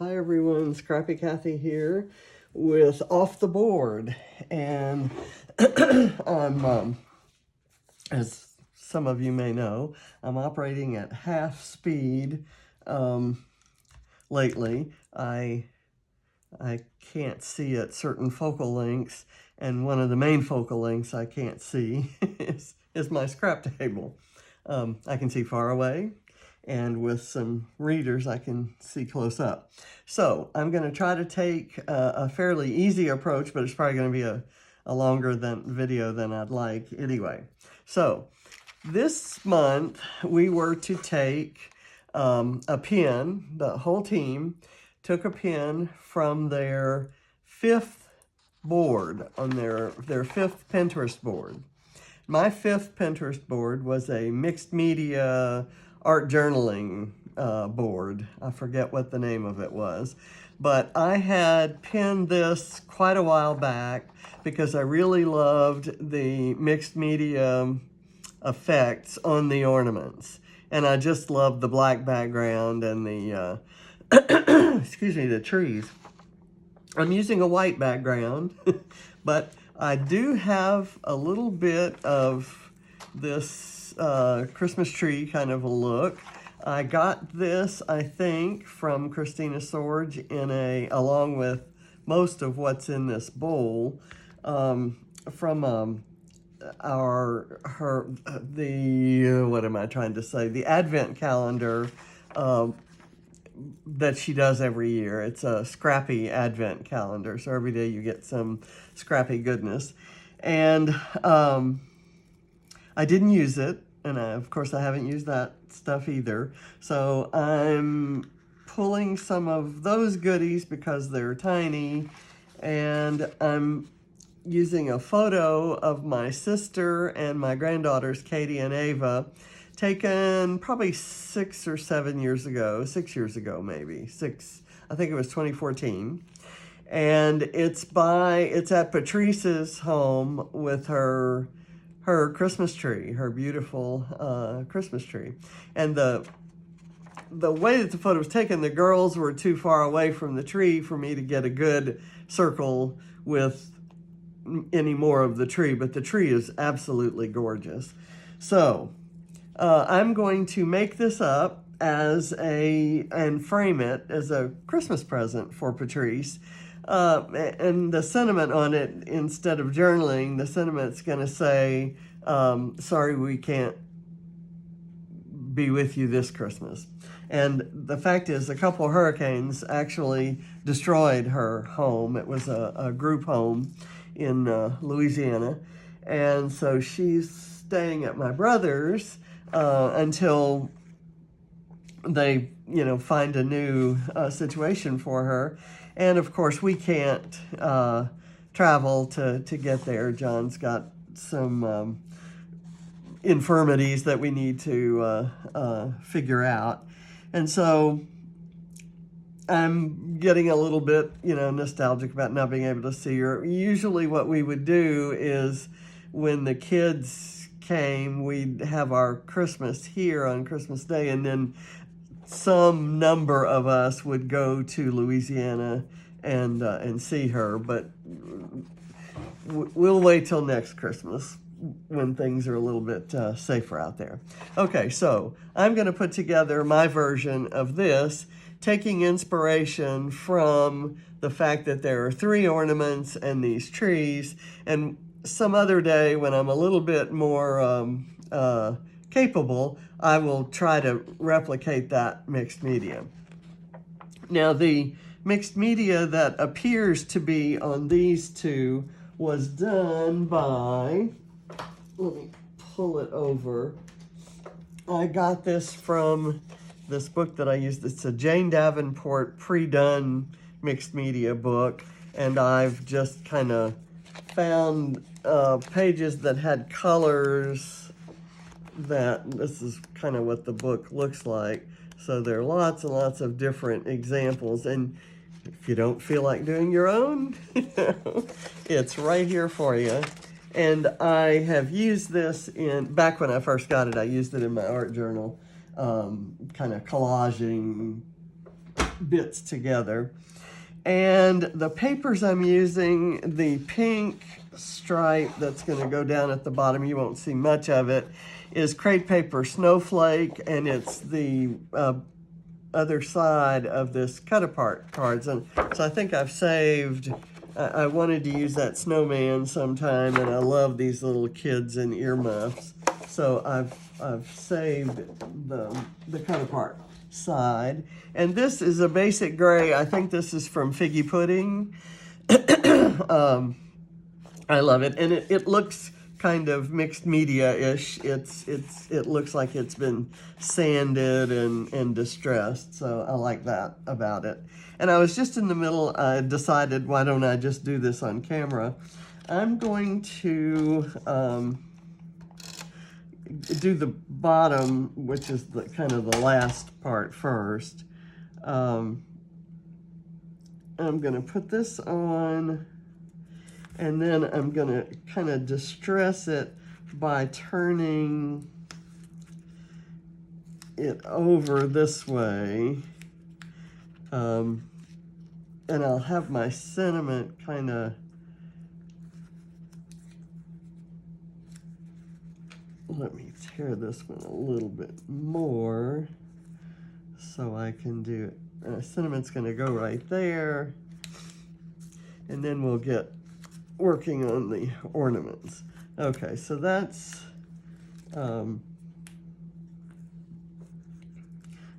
Hi everyone, Scrappy Kathy here with Off the Board, and I'm, as some of you may know, I'm operating at half speed lately. I can't see at certain focal lengths, and one of the main focal lengths I can't see is my scrap table. I can see far away, and with some readers I can see close up. So I'm going to try to take a fairly easy approach, but it's probably going to be a longer video than I'd like anyway. So this month we were to take a pin. The whole team took a pin from their fifth board on their fifth Pinterest board. My fifth Pinterest board was a mixed media art journaling board. I forget what the name of it was, but I had pinned this quite a while back because I really loved the mixed media effects on the ornaments, and I just loved the black background and the excuse me, the trees. I'm using a white background, but I do have a little bit of this Christmas tree kind of a look. I got this, I think, from Christina Sorge along with most of what's in this bowl, from what am I trying to say? The Advent calendar that she does every year. It's a Scrappy Advent calendar, so every day you get some Scrappy goodness. And I didn't use it, and of course I haven't used that stuff either. So I'm pulling some of those goodies because they're tiny, and I'm using a photo of my sister and my granddaughters, Katie and Ava, taken probably 6 or 7 years ago, 6 years ago maybe, I think it was 2014. And it's at Patrice's home with her Christmas tree, her beautiful Christmas tree. And the way that the photo was taken, the girls were too far away from the tree for me to get a good circle with any more of the tree, but the tree is absolutely gorgeous. So I'm going to make this up and frame it as a Christmas present for Patrice. And the sentiment on it, instead of journaling, the sentiment's going to say, sorry we can't be with you this Christmas. And the fact is, a couple of hurricanes actually destroyed her home. It was a group home in Louisiana. And so she's staying at my brother's until they, find a new situation for her. And of course, we can't travel to get there. John's got some infirmities that we need to figure out. And so I'm getting a little bit, nostalgic about not being able to see her. Usually what we would do is when the kids came, we'd have our Christmas here on Christmas Day, and then some number of us would go to Louisiana and see her. But we'll wait till next Christmas when things are a little bit safer out there. Okay, so I'm going to put together my version of this, taking inspiration from the fact that there are 3 ornaments and these trees, and some other day when I'm a little bit more capable, I will try to replicate that mixed media. Now, the mixed media that appears to be on these two was done by, let me pull it over. I got this from this book that I used. It's a Jane Davenport pre-done mixed media book, and I've just kind of found pages that had colors this is kind of what the book looks like. So there are lots and lots of different examples, and if you don't feel like doing your own, it's right here for you. And I have used this back when I first got it, I used it in my art journal, kind of collaging bits together. And the papers I'm using, the pink stripe that's going to go down at the bottom, you won't see much of it, is Crate Paper Snowflake, and it's the other side of this cut apart cards. And so I think I've saved, I wanted to use that snowman sometime, and I love these little kids in earmuffs. So I've saved the cut apart side. And this is a basic gray. I think this is from Figgy Pudding. I love it, and it looks kind of mixed media-ish. It looks like it's been sanded and distressed, so I like that about it. And I was just in the middle. I decided, why don't I just do this on camera? I'm going to do the bottom, which is the kind of the last part first. I'm going to put this on, and then I'm going to kind of distress it by turning it over this way. And I'll have my sentiment kind of, let me tear this one a little bit more so I can do it. Sentiment's going to go right there, and then we'll get working on the ornaments. Okay, so that's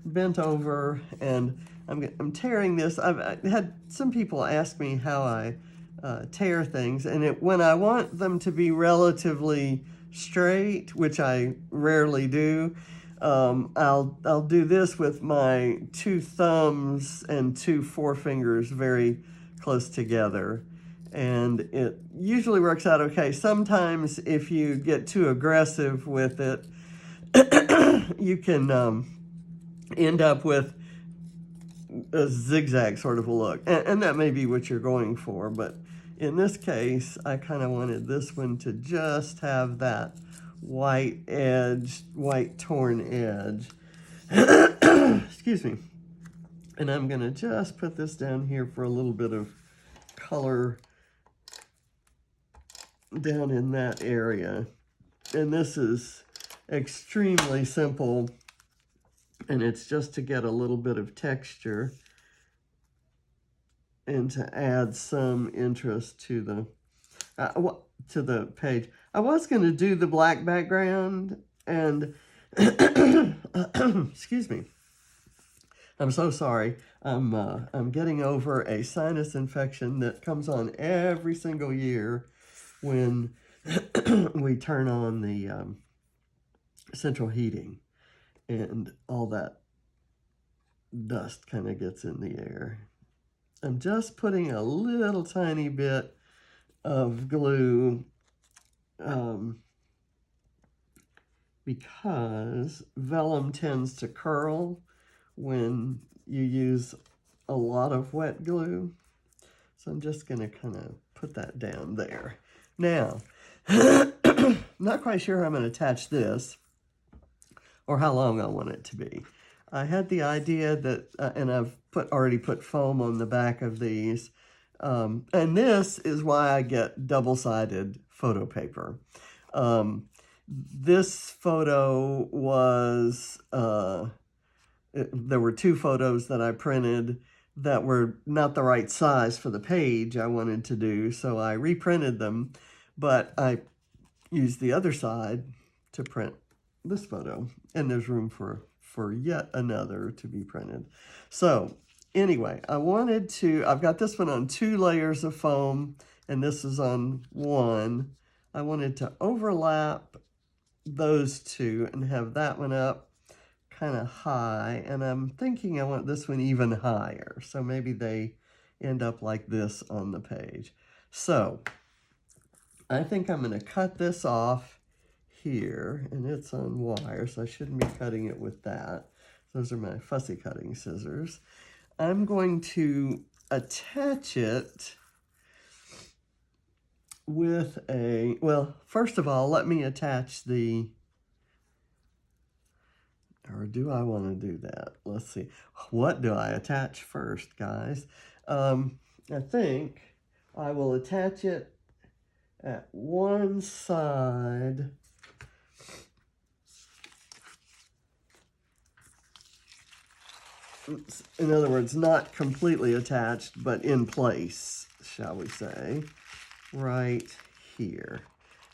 bent over, and I'm tearing this. I've had some people ask me how I tear things, and when I want them to be relatively straight, which I rarely do, I'll do this with my 2 thumbs and 2 forefingers very close together, and it usually works out okay. Sometimes if you get too aggressive with it, you can end up with a zigzag sort of a look, and that may be what you're going for, but in this case, I kind of wanted this one to just have that white edge, white torn edge. Excuse me. And I'm going to just put this down here for a little bit of color down in that area. And this is extremely simple, and it's just to get a little bit of texture and to add some interest to the page. I was going to do the black background, and excuse me, I'm so sorry. I'm getting over a sinus infection that comes on every single year when we turn on the central heating, and all that dust kind of gets in the air. I'm just putting a little tiny bit of glue because vellum tends to curl when you use a lot of wet glue. So I'm just going to kind of put that down there. Now, not quite sure how I'm going to attach this or how long I want it to be. I had the idea that, and I've already put foam on the back of these, and this is why I get double-sided photo paper. This photo was, there were 2 photos that I printed that were not the right size for the page I wanted to do, so I reprinted them, but I used the other side to print this photo, and there's room for yet another to be printed. So anyway, I've got this one on 2 layers of foam, and this is on 1. I wanted to overlap those 2 and have that one up kind of high, and I'm thinking I want this one even higher, so maybe they end up like this on the page. So I think I'm going to cut this off here, and it's on wire, so I shouldn't be cutting it with that. Those are my fussy cutting scissors. I'm going to attach it with well, first of all, let me attach the Or do I want to do that? Let's see. What do I attach first, guys? I think I will attach it at one side. In other words, not completely attached, but in place, shall we say, right here.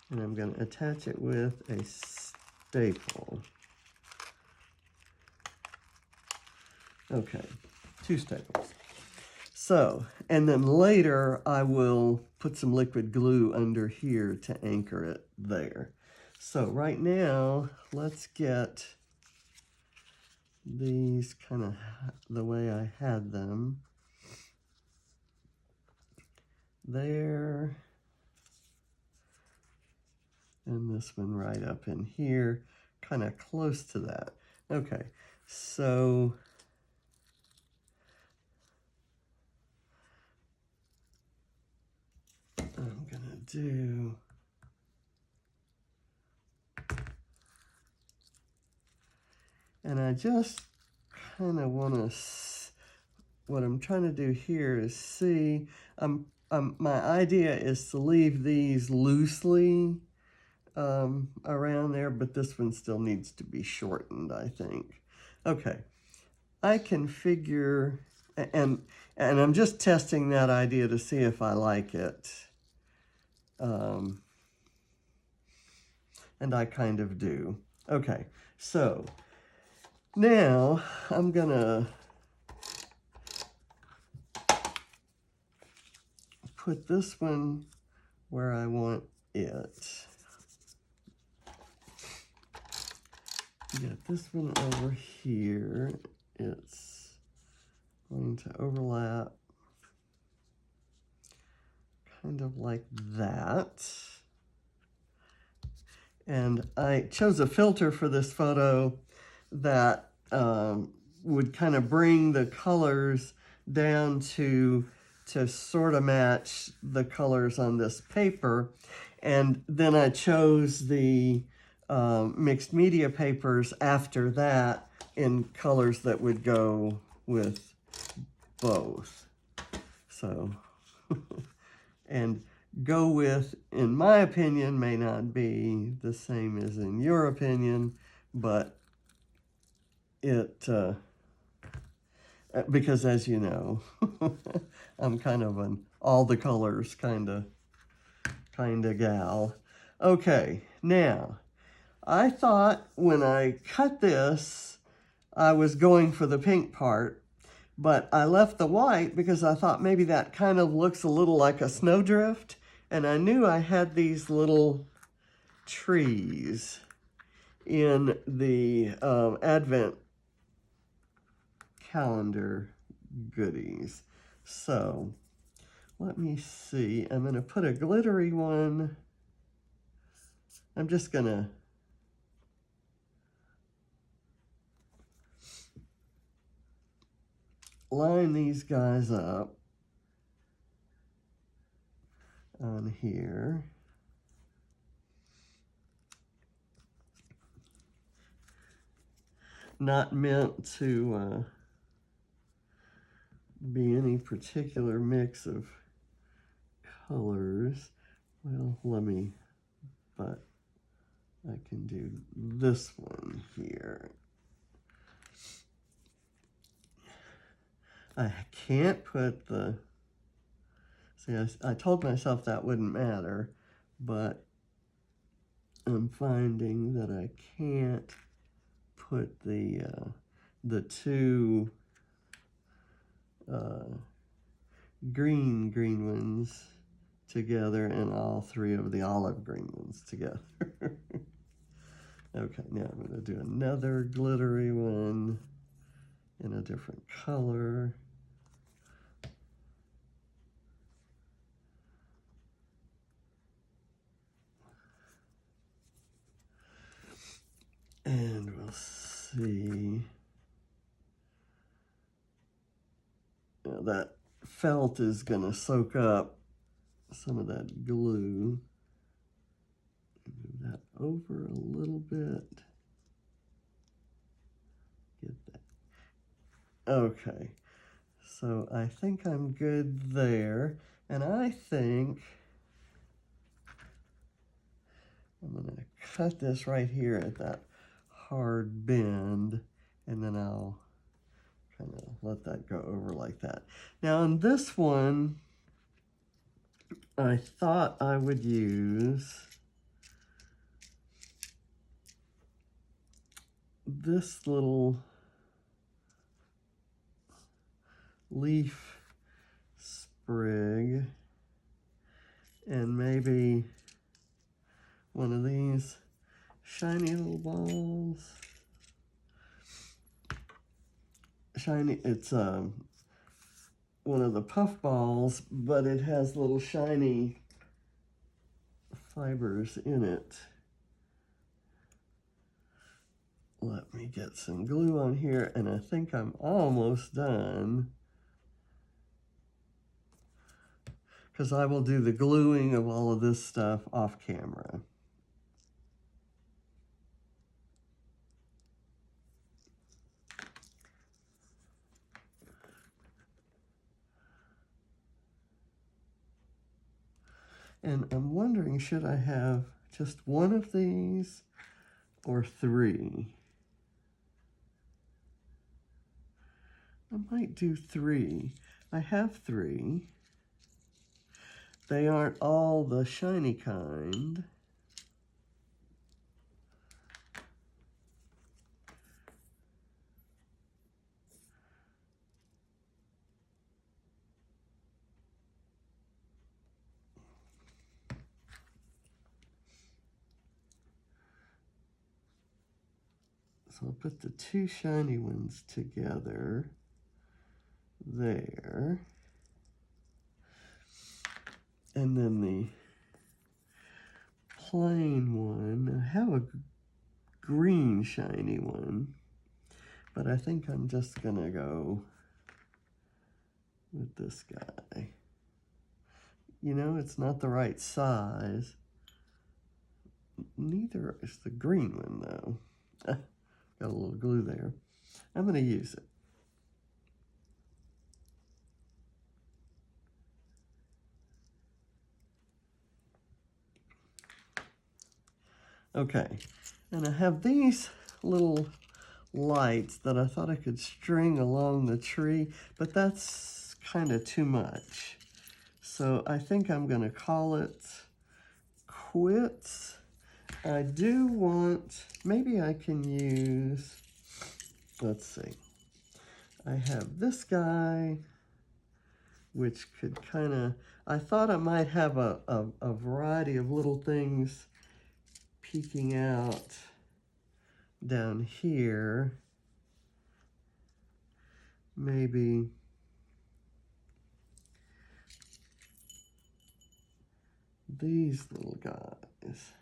And I'm going to attach it with a staple. Okay, 2 staples. So, and then later I will put some liquid glue under here to anchor it there. So right now, let's get these kind of the way I had them. There. And this one right up in here, kind of close to that. Okay, so I'm gonna do and I just kind of want to, what I'm trying to do here is see, my idea is to leave these loosely around there, but this one still needs to be shortened, I think. Okay, I can figure, and I'm just testing that idea to see if I like it. And I kind of do. Okay, so now I'm gonna put this one where I want it. Get this one over here. It's going to overlap kind of like that. And I chose a filter for this photo that would kind of bring the colors down to sort of match the colors on this paper. And then I chose the mixed media papers after that in colors that would go with both. So, and go with, in my opinion, may not be the same as in your opinion, but it, because as you know, I'm kind of an all the colors kind of gal. Okay, now, I thought when I cut this, I was going for the pink part, but I left the white because I thought maybe that kind of looks a little like a snowdrift, and I knew I had these little trees in the Advent calendar goodies. So let me see. I'm going to put a glittery one. I'm just going to line these guys up on here. Not meant to be any particular mix of colors. Well, but I can do this one here. I can't put the, see, I told myself that wouldn't matter, but I'm finding that I can't put the two green ones together and all 3 of the olive green ones together. Okay, now I'm going to do another glittery one in a different color. And we'll see. Now that felt is going to soak up some of that glue. Move that over a little bit. Okay, so I think I'm good there, and I think I'm gonna cut this right here at that hard bend, and then I'll kind of let that go over like that. Now on this one, I thought I would use this little leaf sprig and maybe one of these shiny little balls. Shiny, it's one of the puff balls, but it has little shiny fibers in it. Let me get some glue on here, and I think I'm almost done, because I will do the gluing of all of this stuff off camera. And I'm wondering, should I have just one of these or 3? I might do 3. I have 3. They aren't all the shiny kind. So I'll put the 2 shiny ones together there. And then the plain one, I have a green shiny one, but I think I'm just gonna go with this guy. You know, it's not the right size. Neither is the green one though. Got a little glue there. I'm gonna use it. Okay, and I have these little lights that I thought I could string along the tree, but that's kind of too much. So I think I'm gonna call it quits. I do want, maybe I can use, let's see. I have this guy, which could kind of, I thought I might have a variety of little things peeking out down here. Maybe these little guys.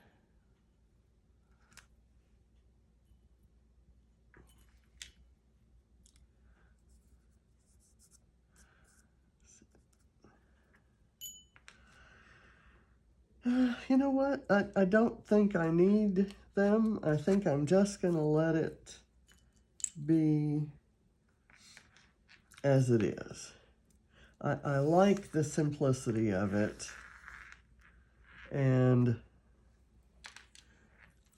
You know what? I don't think I need them. I think I'm just going to let it be as it is. I like the simplicity of it. And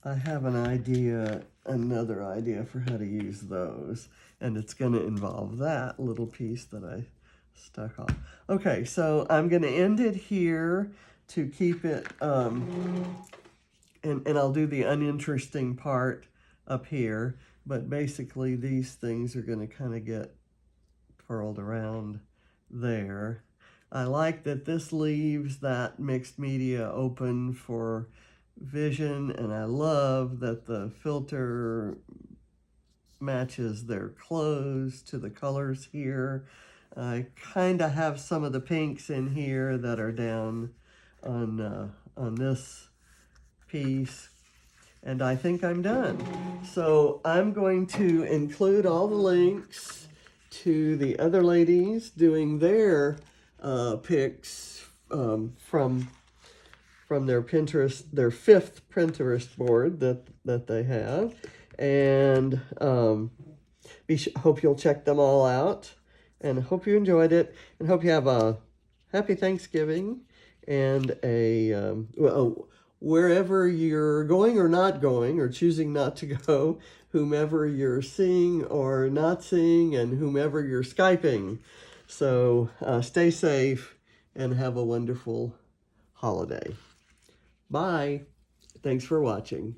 I have an idea, another idea for how to use those. And it's going to involve that little piece that I stuck off. Okay, so I'm going to end it here to keep it, and I'll do the uninteresting part up here, but basically these things are going to kind of get twirled around there. I like that this leaves that mixed media open for vision, and I love that the filter matches their clothes to the colors here. I kind of have some of the pinks in here that are down on this piece, and I think I'm done. So I'm going to include all the links to the other ladies doing their pics from their Pinterest, their 5th Pinterest board that they have, and Hope you'll check them all out, and hope you enjoyed it, and hope you have a happy Thanksgiving and wherever you're going or not going or choosing not to go, whomever you're seeing or not seeing, and whomever you're Skyping. So stay safe and have a wonderful holiday. Bye. Thanks for watching.